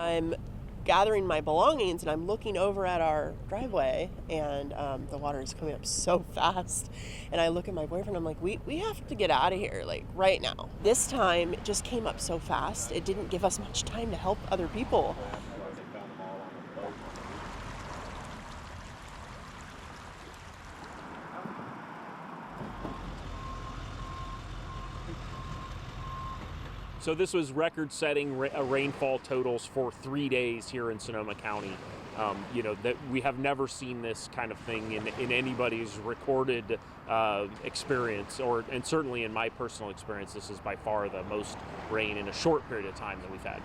I'm gathering my belongings and I'm looking over at our driveway, and the water is coming up so fast. And I look at my boyfriend, I'm like, we have to get out of here, like right now. This time it just came up so fast, it didn't give us much time to help other people. So this was record-setting rainfall totals for 3 days here in Sonoma County. That we have never seen this kind of thing in anybody's recorded experience, and certainly in my personal experience, this is by far the most rain in a short period of time that we've had.